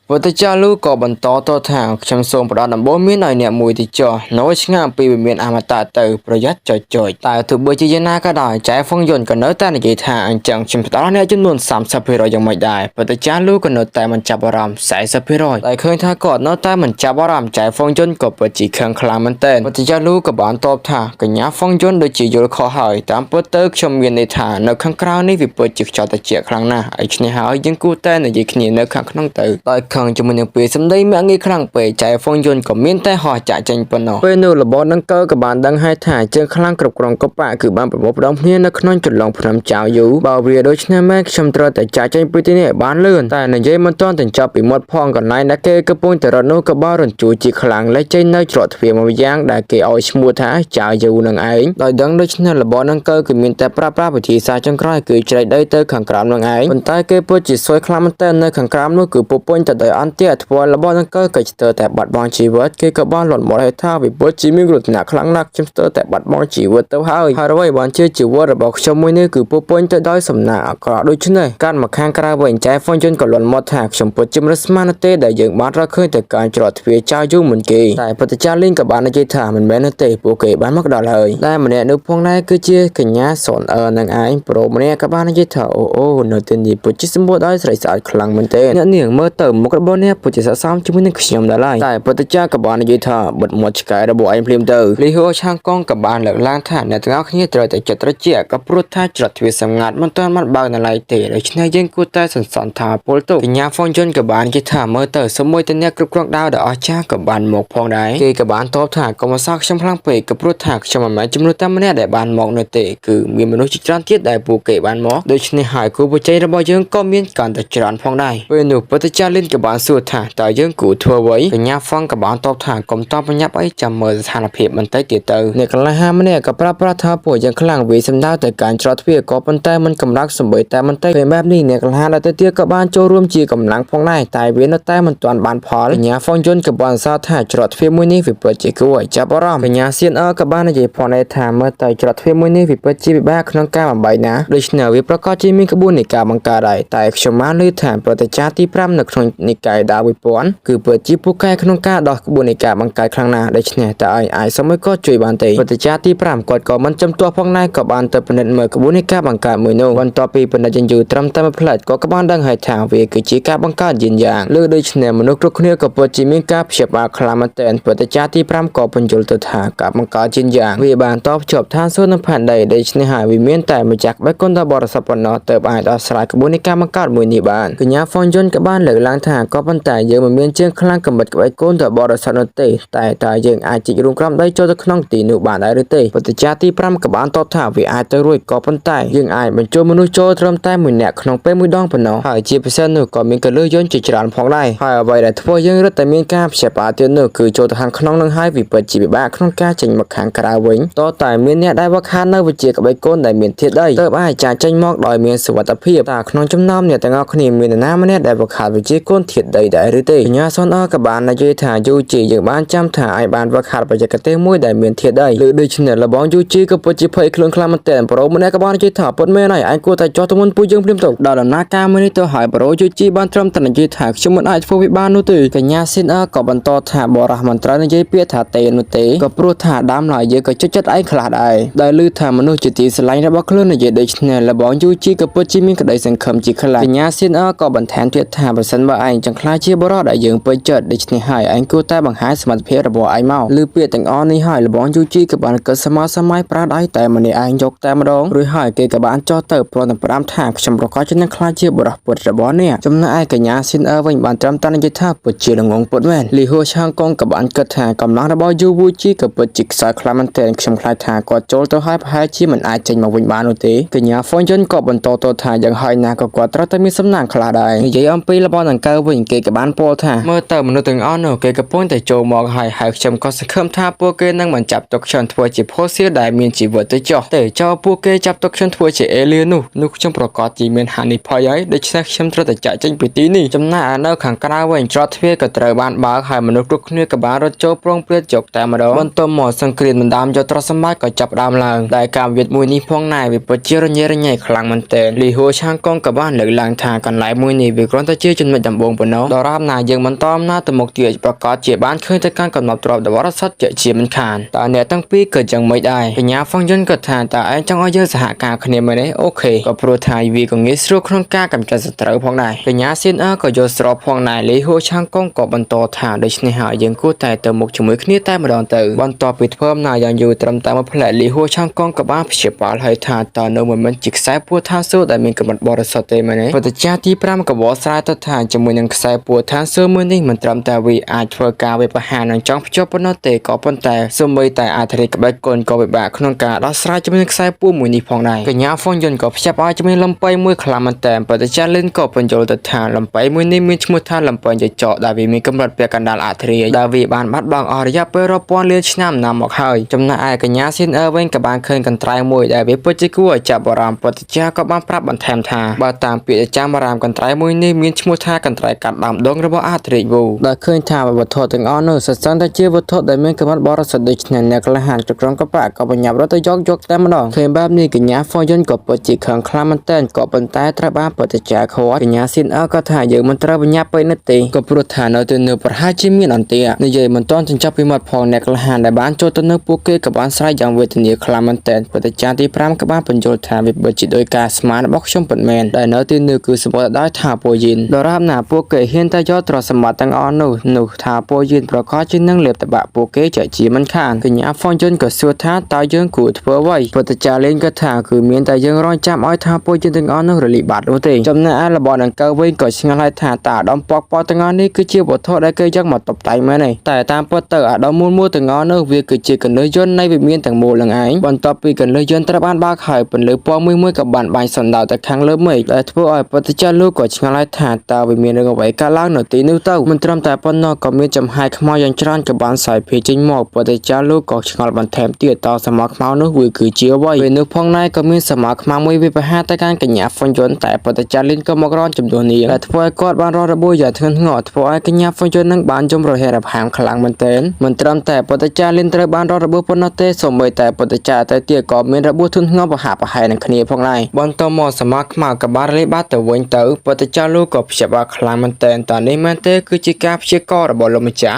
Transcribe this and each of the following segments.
ពុទ្ធចាលូក៏បន្តតថាខ្ញុំសូមផ្ដល់ដំបូន្មានឲ្យអ្នកមួយទីចុះនៅឆ្ងាយពីវិមានអមតៈទៅប្រយ័ត្នចុចតែទោះបីជាយ៉ាងណាក៏ដោយចែហ្វុងយុនក៏នៅតែនិយាយថាអញ្ចឹងខ្ញុំផ្ដល់អ្នកចំនួន30%យ៉ាងម៉េចដែរពុទ្ធចាលូក៏នៅតែមិនចាប់អារម្មណ៍40%តែឃើញថាគាត់នៅតែមិនចាប់អារម្មណ៍ចែហ្វុងយុនក៏ពិតជាខឹងខ្លាំងមែនទែនពុទ្ធចាលូក៏បានតបថាកញ្ញាហ្វុងយុនដូចជាយល់ខុសហើយតាមពិតទៅខ្ញុំមានន័យថានៅខាងក្រៅនេះវាពិតជាខ្យល់ត្រជាក់ខ្លាំងណាស់ឯឆ្នេះហើយយើងគួរតែនិយាយគ្នានៅខាងក្នុងទៅដោយខឹងជាមួយនឹងពេលសម្ដីមាក់ងាយខ្លាំងពេកចែហ្វុងយុនក៏មានតែហោះចាក់ចេញប៉ុណ្ណោះពេលនោះរបបនឹងក៏បានដឹងហើយថាជើងខ្លាំងគ្រប់គ្រងកប៉ាគឺបានប្រមូលផ្ដុំគ្នានៅក្នុងចន្លងភ្នំចៅយូបើវាដូច្នេះមែនខ្ញុំត្រូវតែចាក់ចេញពីទីនេះឲ្យបានលឿនតែនិយាយមិនទាន់ទៅចប់ពីមាត់ផងកន្លែងដែលគេកំពុងតែរត់នោះក៏បានរញ្ជួយជាខ្លាំងលេចចេញនៅច្រកទ្វារមួយយ៉ាងដែលគេឲ្យឈ្មោះថាចៅយូនឹងឯងដោយដឹងដូច្នេះរបបនឹងគឺមានតែប្រើប្រាស់វិធីសាស្ត្រចុងក្រោយគឺជ្រែកដីទៅខាងក្រោមនឹងឯងប៉ុន្តែគេពិតជាសួយខ្លាំងមែនទែននៅខាងក្រោមនោះគឺពុពេញទៅដោយអន្ទាធ្វើរបស់នឹងក៏ស្ទើរតែបាត់បង់ជីវិតគេក៏បានលន់មកឲ្យថាវិបុជិមានគ្រោះថ្នាក់ខ្លាំងណាស់ខ្ញុំស្ទើរតែបាត់បង់ជីវិតទៅហើយអ្វីបានជាជីវិតរបស់ខ្ញុំមួយនេះគឺពុពេញទៅដោយសំណាងអាក្រក់ដូច្នេះការមកខាងក្រៅវិញចែហ្វុនយុនក៏លន់មកថាខ្ញុំពិតជាមិនស្មានទេដែលយើងបានរកឃើញតែការច្រត់ទ្វារចៅយូមុនគេតែពុទ្ធចាលីងក៏បាននិយាយថាមិនមែនទេពួកគេបានមកដល់ហើយតែម្នាក់នោះផងដែរគឺជាកញ្ញាសុននឹងឯងប្រូម្នាក់ក៏បាននិយាយថាអូនៅទីនេះពិតជាសម្បូរដោយស្រីស្អាតខ្លាំងមែនទេអ្នកនាងមើលទៅមុខរបស់អ្នកពិតជាស័ក្តិសមជាមួយនឹងខ្ញុំដែរឡើយតែពុទ្ធចាក៏បាននិយាយថាបិទមាត់ឆ្កែរបស់ឯងភ្លាមទៅលីហូឆាងកងក៏បានលើកឡើងថាអ្នកទាំងអស់គ្នាត្រូវតែចិត្តត្រជាក់ក៏ព្រោះថាច្រត់ទ្វារសម្ងាត់មិនទាន់បានបើកនៅឡើយទេដូច្នេះយើងគួរតែសន្សំថាពលទុកកញ្ញាហ្វុងយុនក៏បាននិយាយថាមើលទៅសមួយតែអ្នកគ្រប់គ្រងដាវដ៏អស្ចារ្យក៏បានមកផងដែរគេក៏បានតបថាកុំអសោកខ្ញុំខ្លាំងពេកក៏ព្រោះថាខ្ញុំមិនមែនជំនួសតែម្នាក់ដែលបានមកនោះទេគឺមានមនុស្សជាច្រើនទៀតដែលពួកគេបានមកដូច្នេះហើយគូប្រជែងរបស់យើងក៏មានកាន់តែច្រើនផងដែរពេលនោះពុទ្ធចាលិនក៏បានសួរថាតើយើងគួរធ្វើអ្វីកញ្ញាហ្វុងក៏បានតបថាកុំតបបញ្ញាប់អីចាំមើលស្ថានភាពបន្តិចទៀតទៅអ្នកកន្លះហាម្នាក់ក៏ប្រាប់ថាពួកយ៉ាងខ្លាំងវាសំដៅទៅការច្រត់ទ្វារក៏ប៉ុន្តែមិនកម្លាំងសម្បីតែបន្តិចពេលបែបនេះអ្នកកន្លះហាដទៃទៀតក៏បានចូលរួមជាកម្លាំងផងដែរតែវានៅតែមិនទាន់បានផលកញ្ញាហ្វុងយុនក៏បានសរថាច្រត់ទ្វារមួយនេះវាពិតជាគួរឲ្យចាប់អារម្មណ៍កញ្ញាសៀនក៏បាននិយាយផងដែរថាមើលទៅច្រត់ទ្វារមួយនេះវាពិតជាពិបាកក្នុងការបំបីណាដូច្នេះវាប្រកាសជាមានក្បួននៃការបង្កើតដែរតែខ្ញុំបានលើថាប្រតិចារទី5នៅក្នុងនិកាយដាវិពន្ធគឺពិតជាពូកែក្នុងការដោះក្បួននៃការបង្កើតខ្លាំងណាស់ដូច្នេះតើអាចសម័យក៏ជួយបានទេប្រតិចារទី5គាត់ក៏មិនចំទាស់ផងដែរក៏បានទៅពិនិត្យមើលក្បួននៃការបង្កើតមួយនោះបន្ទាប់ពីពិនិត្យយូរត្រឹមតែមួយផ្លែតក៏បានដឹងហើយថាវាគឺជាការបង្កើតយានយ៉ាងលើដូច្នេះមនុស្សគ្រប់គ្នាក៏ពិតជាមានការព្យាបាលខ្លាំងមែនទែនប្រតិចារទី5ក៏បញ្យល់ទៅថាការបង្កើតយានយ៉ាងវាបានតបជាប់ឋានសួគ៌នៅផែនដីដូច្នេះហើយវាមានតែម្ចាស់បេគុណដ៏បរិសុទ្ធប៉ុណ្ណោះទើបអាចដោះស្រាយក្បួននៃការបង្កើតមួយនេះបានកញ្ញាហ្វុងយុនក៏បានលើកឡើងថាក៏ប៉ុន្តែយើងមិនមានជើងខ្លាំងកម្រិតក្បាច់កូនដ៏បរិសុទ្ធនោះទេតែតើយើងអាចជីករួមក្រោមដីចូលទៅក្នុងទីនោះបានដែរឬទេពុទ្ធចារទី5ក៏បានតបថាវាអាចទៅរួចក៏ប៉ុន្តែយើងអាចបញ្ចូលមនុស្សចូលត្រឹមតែមួយនាក់ក្នុងពេលមួយដងប៉ុណ្ណោះហើយជាពិសេសនោះក៏មានកលឹះយន្តជាច្រើនផងដែរហើយអ្វីដែលធ្វើយើងរត់តែមានការព្យាបាលទៀតនោះគឺចូលទៅខាងក្នុងនឹងហើយវិបត្តិជាពិបាកក្នុងការចេញមកខាងក្រៅវិញតើតែមានអ្នកដែលវឹកហាត់នៅវិជាក្បាច់កូនដែលមានធាតុដីទើបអាចចាចេញមកដោយមានសុវត្ថិភាពតើក្នុងចំណោមអ្នកទាំងអស់គ្នាមាននរណាម្នាក់ដែលវឹកហាត់វិជាកូនធាតុដីដែរឬទេកញ្ញាសុនក៏បាននិយាយថាយូជីយើងបានចាំថាឯបានវឹកហាត់បច្ចេកទេសមួយដែលមានធាតុដីឬដូច្នេះលបងយូជីក៏ពិតជាភ័យខ្លួនខ្លាំងមែនទែនប្រូម្នាក់ក៏បាននិយាយថាពិតមែនហើយឯងគួរតែចោះទៅមុនពួកយើងភ្លាមទៅដល់ដំណើរការមួយនេះទៅហើយប្រូយូជីបានត្រឹមតែនិយាយថាខ្ញុំមិនអាចធ្វើវាបាននោះទេកញ្ញាស៊ីនក៏បន្តថាបរោះមន្ត្រីនិយាយពាក្យថាទេនោះទេក៏ព្រោះថាដើមឡើយយើងក៏ចិត្តឯងខ្លះដែរដែលឮថាមនុស្សជាទីស្រឡាញ់របស់ខ្លួននិយាយដូច្នេះលបងយូជីក៏ពិតជាមានក្តីសង្ឃឹមជាខ្លាំងកញ្ញាស៊ីនក៏បន្ថែមទៀតថាបើសិនបើឯងចង់ខ្លាចជាបរោះដែលយើងពេញចិត្តដូច្នេះហើយឯងគួរតែបង្ហាញសមត្ថភាពរបស់ឯងមកឮពាក្យទាំងអស់នេះហើយលបងយូជីក៏បានគិតសម័យប្រាដៃតែម្នាក់ឯងយកតែម្ដងរួចហើយគេក៏បានចោះទៅព្រមទាំងផ្ដាំថាខ្ញុំប្រកាសជានឹងខ្លាចជាបរោះពុតរបស់អ្នកចំណែកឯកញ្ញាស៊ីនវិញបានត្រឹមតែនិយាយថាពិតជាល្ងងពុតមែនលីហូឆាងកងក៏បានគិតថាកម្លាំងរបស់យូវូជីក៏ពិតជាខ្សោយខ្លាំងមែនទែនខ្ញុំខ្លាចថាគាត់ចូលទៅហើយប្រហែលជាមិនអាចចេញមកវិញបាននោះទេកញ្ញាហ្វុងយុនក៏បន្តទៅថាយ៉ាងហើយណាក៏គាត់ត្រូវតែមានសំណាងខ្លះដែរនិយាយអំពីរបស់ដង្កូវវិញគេក៏បានពោលថាមើលទៅមនុស្សទាំងអស់នោះគេកំពុងតែចូលមកហើយខ្ញុំក៏សង្ឃឹមថាពួកគេនឹងមិនចាប់ទុកខ្ញុំធ្វើជាផូសៀលដែលមានជីវិតទៅចុះតែចោលពួកគេចាប់ទុកខ្ញុំធ្វើជាអេលៀននោះខ្ញុំប្រកាសជាមានហានិភ័យហើយដូច្នេះខ្ញុំត្រូវតែចាក់ចេញពីទីនេះចំណែកឯនៅខាងក្រៅវិញច្រត់ទ្វារក៏ត្រូវបានបើកហើយមនុស្សគ្រប់គ្នាក៏បានរត់ចូលប្រងព្រាតជោគតែម្ដងបន្ទាប់មកសង្គ្រាមដណ្ដើមយកទ្រព្យសម្បត្តិក៏ចាប់ផ្ដើមឡើងតែការវិវាទមួយនេះផងដែរវាពិតជារញ៉េរញ៉ៃខ្លាំងមែនទែនលីហូឆាងកងក៏បានលើកឡើងថាកន្លែងមួយនេះវាគ្រាន់តែជាចំណុចដំបូង ប៉ុណ្ណោះដរាបណាយើងបន្តអំណាចទៅមុខទៀតប្រកាសជាបានឃើញទៅកាន់កំណត់ទ្របដ៏បរិសុទ្ធជាមិនខានតើអ្នកទាំងពីរក៏យ៉ាងមិនដែរកញ្ញាហ្វុងយុនក៏ថាតើឯងចង់ឲ្យយើងសហការគ្នាមែនទេអូខេក៏ព្រោះថាវាក៏ងាយស្រួលក្នុងការកម្ចាត់សត្រូវផងដែរកញ្ញាស៊ីនអើក៏យល់ស្របផងដែរលីហួឆាងកងក៏បន្តថាដូច្នេះហើយយើងគួរតែទៅមុខជាមួយគ្នាតែម្ដងទៅបន្ទាប់ពីធ្វើអំណាចយ៉ាងយូរត្រឹមតែមួយផ្លែលីហួឆាងកងក៏បានព្យាបាលឲ្យថាតើនៅមិនជាខ្សែពួរថាសូដែលមានកម្រិតបរិសុទ្ធទេមែនទេបទចាទី5ក៏បកស្រាយទៅថាជាមួយនឹងខ្សែពួរថាសូមួយនេះមិនត្រឹមតែវាអាចធ្វើការវាប្រហារនឹងចង់ភ្ជាប់ប៉ុណ្ណោះទេក៏ប៉ុន្តែសូម្បីតែអាធិរិកក្បាច់កូនក៏ពិបាកក្នុងការដោះស្រាយជាមួយនឹងខ្សែពួរមួយនេះផងដែរកញ្ញាហ្វុងយុនក៏ភ្ជាប់ឲ្យជាមួយលំបៃមួយខ្លាំងមែនតែបទចាលិនក៏បញ្យល់ទៅថាលំបៃមួយនេះមានឈ្មោះថាលំបៃចចកដែលវាមានកម្រិតពាក់កណ្ដាលអាធិរិកដែលវាបានបាត់បង់អស់រយៈពេលរាប់ពាន់លានឆ្នាំណាស់មកហើយចំណែកឯកញ្ញាស៊ីនអើវិញក៏បានឃើញកន្ត្រៃមួយដែលវាពិតជាគួរឲ្យចាប់អារម្មណ៍បទចាក៏បានប្រាប់បន្ថែមថាបើតាមពាក្យចាំអារម្មណ៍កន្ត្រៃមួយនេះមានឈ្មោះថាកន្ត្រៃកាត់ដើមដងរបស់អាធិរិកវូដែលឃើញថាវត្ថុទាំងអស់នោះសិស្សតែជាវត្ថុដែលមានកម្រិតបរិសុទ្ធដូច្នេះអ្នកក្លាហានគ្រប់គ្រងកបៈក៏បញ្ញាប់រត់ទៅយកតែម្ដងឃើញបែបនេះកញ្ញាហ្វុងយុនក៏ពិតជាខឹងខ្លាំងមែនទែនក៏ប៉ុន្តែត្រូវបានបទចាខកញ្ញាស៊ីនអើក៏ថាយើងមិនត្រូវបញ្ញាប់ពេកនោះទេក៏ព្រោះថានៅទៅនៅប្រហែលជាមានអន្ទានិយាយមិនទាន់ចិញ្ចប់ពីមាត់ផងអ្នកក្លាហានដែលបានចូលទៅនៅពួកគេក៏បានស្រែកយ៉ាងវេទនាខ្លាំងមែនទែនបទចាទី5ក៏បានបញ្យល់ថាវាពិតជាដោយការស្មានរបស់ខ្ញុំពិតមែនដែលនៅទីនេះគឺសម្បត្តិដោយថាពោយិនដរាបណាពួកគេហ៊ានតែយកទ្រព្យសម្បត្តិទាំងអស់នោះថាពោយិនប្រកាសជានឹងលេបតបាក់ពួកគេជាមិនខានកញ្ញាហ្វុងយុនក៏សួរថាតើយើងគួរធ្វើអ្វីបទចាលេងក៏ថាគឺមានតែយើងរងចាំឲ្យថាពោយិនទាំងអស់នោះរលីបាត់នោះទេចំណែកឯរបស់ដង្កូវវិញក៏ឆ្ងល់ហើយថាតើអាដាមពកពណ៌ទាំងអស់នេះគឺជាវត្ថុដែលគេយកមកតុបតែងមែនទេតែតាមពិតទៅអាដាមមូលទាំងអស់នោះវាគឺជាកន្លឹះយន្តនៃវិមានទាំងមូលនឹងឯងបន្ទាប់ពីកន្លឹះយន្តត្រូវបានបើកហើយពន្លឺពណ៌មួយក៏បានបាញ់សណ្ដោទៅខាងលើមេឃដែលធ្វើឲ្យបទចាលោកក៏ឆ្ងល់ហើយថាតើវាមានរឿងអ្វីកើតឡើងនៅទីនោះទៅមិនត្រឹមតែប៉ុណ្ណោះក៏មានចំហាយខ្មៅយ៉ាងច្រើនក៏បានសាយភាចេញមកបទចាលោកក៏ឆ្ងល់បន្ថែមទៀតតើសម័យខ្មៅនោះវាគឺជាអ្វីពេលនោះផងដែរក៏មានសម័យខ្មៅមួយវាប្រហារទៅកាន់កញ្ញាហ្វុងយុនតែបទចាលិនក៏មករងចំនួននេះដែលធ្វើឲ្យគាត់បានរងរបួសយ៉ាងធ្ងន់ធ្ងរធ្វើឲ្យកញ្ញាហ្វុងយុននឹងបានជំរហេរផាមខ្លាំងមែនទែនមិនត្រឹមតែបទចាលិនត្រូវបានរងរបួសប៉ុណ្ណោះទេសូម្បីតែបទចាទៅទៀតក៏មានរបួសធ្ងន់ធ្ងរប្រហាក់ប្រហែលនឹងគ្នាផងដែរបន្តមកសម័យខ្មៅក៏បានរលាយបាត់ទៅវិញទៅបទចាលោកក៏ព្យាបាលខ្លាំងមែនទែនតើនេះមែនទេគឺជាការព្យាកររបស់លោកម្ចាស់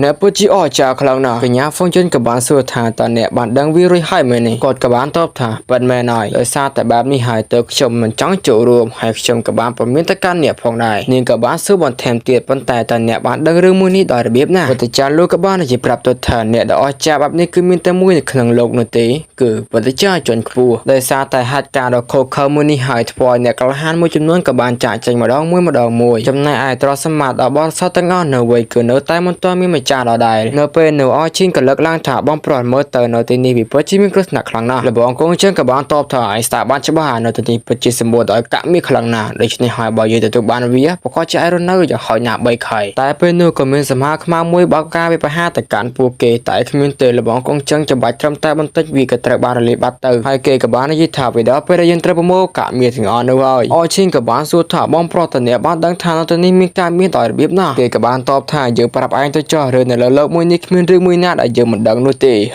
អ្នកពិតជាអស្ចារ្យខ្លាំងណាស់កញ្ញាហ្វុងយុនក៏បានសួរថាតើអ្នកបានដឹងវារួចហើយមែនទេគាត់ក៏បានតបថាពិតមែនហើយដោយសារតែបែបនេះហើយទើបខ្ញុំមិនចង់ចូលរួមហើយខ្ញុំក៏បានព្រមានទៅកាន់អ្នកផងដែរនាងក៏បានសួរបន្ថែមទៀតប៉ុន្តែតើអ្នកបានដឹងរឿងមួយនេះដោយរបៀបណាបទចាលោកក៏បាននិយាយប្រាប់ទៅថាអ្នកដ៏អស្ចារ្យបែបនេះគឺមានតែមួយនៅក្នុងโลกនោះទេគឺបទចាជាន់ខ្ពស់ដោយសារតែហេតុការណ៍ដ៏ខុសខើមួយនេះហើយធ្វើឲ្យអ្នកក្លាហានមួយចំនួនក៏បានចាកចេញម្ដងមួយចំណែកឯទ្រព្យសម្បត្តិរបស់បរិស័ទទាំងអស់នៅវ័យគឺនៅតែមិនទាន់មានម្ចាស់ដដែលនៅពេលនៅអឈីងក៏លើកឡើងថាបងប្រុសមើលទៅនៅទីនេះវាពិតជាមានគ្រោះថ្នាក់ខ្លាំងណាស់លបងកងជើងក៏បានតបថាឯស្តាបានច្បាស់នៅទីនេះពិតជាសម្បូរដោយកាក់មានខ្លាំងណាស់ដូច្នេះហើយបើយើងទទួលបានវាប្រកាសជាឲ្យរនៅយ៉ាងហោចណាស់3ខែតែពេលនោះក៏មានសមាខ្មៅមួយបោកការវិបហាទៅកាន់ពួកគេតែគ្មានទេលបងកងជើងច្បាច់ត្រឹមតែបន្តិចវាក៏ត្រូវបានរលាយបាត់ទៅហើយគេក៏បាននិយាយថាវាដល់ពេលយើងត្រូវប្រមូលកាក់មានទាំងអស់នោះហើយអឈីងក៏បានសួរថាបងប្រុសតើអ្នកបានដឹងថានៅទីនេះមានកាក់មានដោយរបៀបណាគេក៏បានតបថាយើងប្រាប់ឯងទៅចោះរឿងនៅលើโลกមួយនេះគ្មានរឿងមួយណាដែលយើងមិនដឹងនោះទេ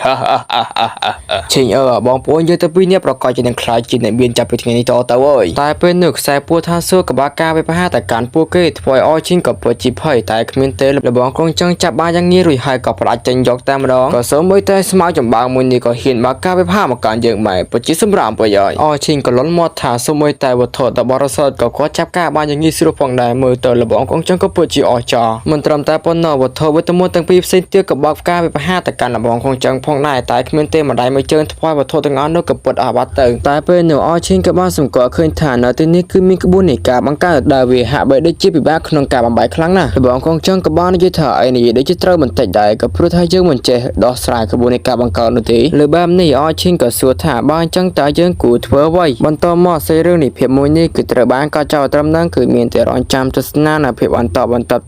ឈីងបងប្អូនយើងទៅពីអ្នកប្រកាសជានឹងខ្លាចជាអ្នកមានចាប់ពីថ្ងៃនេះតទៅអើយតែពេលនោះខ្សែពួរថាសួរក៏បានការវិបហាទៅកាន់ពួកគេធ្វើឲ្យអឈីងក៏ពិតជាភ័យតែគ្មានទេលបងកងចង់ចាប់បានយ៉ាងងាយរួចហើយក៏ផ្ដាច់ចេញយកតែម្ដងក៏សូម្បីតែស្មៅចម្បាំងមួយនេះក៏ហ៊ានបើការវិបហាមកកាន់យើងម៉ែពិតជាសម្រាមប្រយោជន៍អឈីងក៏លន់មាត់ថាសូម្បីតែវត្ថុដ៏បរិសុទ្ធក៏គាត់ចាប់ការបានយ៉ាងងាយស្រួលផងដែរមើលទៅលបងកងចង់ក៏ពិតជាអស្ចារ្យមិនត្រឹមតែប៉ុណ្ណោះវត្ថុវិតមុនទាំងពីរផ្សេងទៀតក៏បើកការវិបហាទៅកាន់លបងកងចង់ផងដែរតែគ្មានទេម្ដាយមួយជើងធ្វើវត្ថុទាំងអស់នោះក៏ពិតអស់បាត់ទៅតែពេលនោះអឈីងក៏បានសម្គាល់ឃើញថានៅទីនេះគឺមានក្បួននៃការបង្កើតដែលវាហាក់បីដូចជាពិបាកក្នុងការបំបាយខ្លាំងណាស់លបងកងចង់ក៏បាននិយាយថាឯនេះដូចជាត្រូវបន្តិចដែរក៏ព្រោះថាយើងមិនចេះដោះស្រាយក្បួននៃការបង្កើតនោះទេលើបែបនេះអឈីងក៏សួរថាបើអញ្ចឹងតើយើងគួរធ្វើអ្វីបន្តមកសេរីរឿងនេះភាពមួយនេះគឺត្រូវបានកោតចោលត្រឹមនឹងគឺមានតែរងចាំទស្សនានៅភាពបន្ត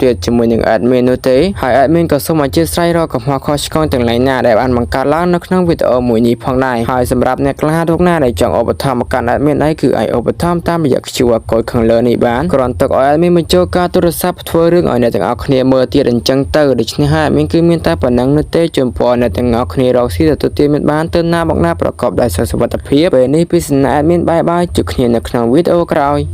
ទៀតជាមួយនឹង admin នោះទេហើយ admin ក៏សូមអធិស្ឋានរកកំហុសខុសឆ្គងទាំងឡាយណាដែលបានបង្កើតឡើងនៅក្នុងវីដេអូមួយនេះផងដែរហើយសម្រាប់អ្នកក្លាហានរូបណាដែលចង់ឧបត្ថម្ភមកកាន់ admin ឯគឺអាចឧបត្ថម្ភតាមរយៈ QR code ខាងលើនេះបានគ្រាន់តែឲ្យ admin បញ្ចូលការទូរស័ព្ទធ្វើរឿងឲ្យអ្នកទាំងអស់គ្នាមើលទៀតអញ្ចឹងទៅដូច្នេះហើយ admin គឺមានតែប៉ុណ្ណឹងនោះទេចំពោះអ្នកទាំងអស់គ្នារកស៊ីទទួលទានមានបានទៅណាមកណាប្រកបដោយសុខភាពពេលនេះពីសំណាក់ admin បាយជួបគ្នានៅក្នុងវីដេអូក្រោយ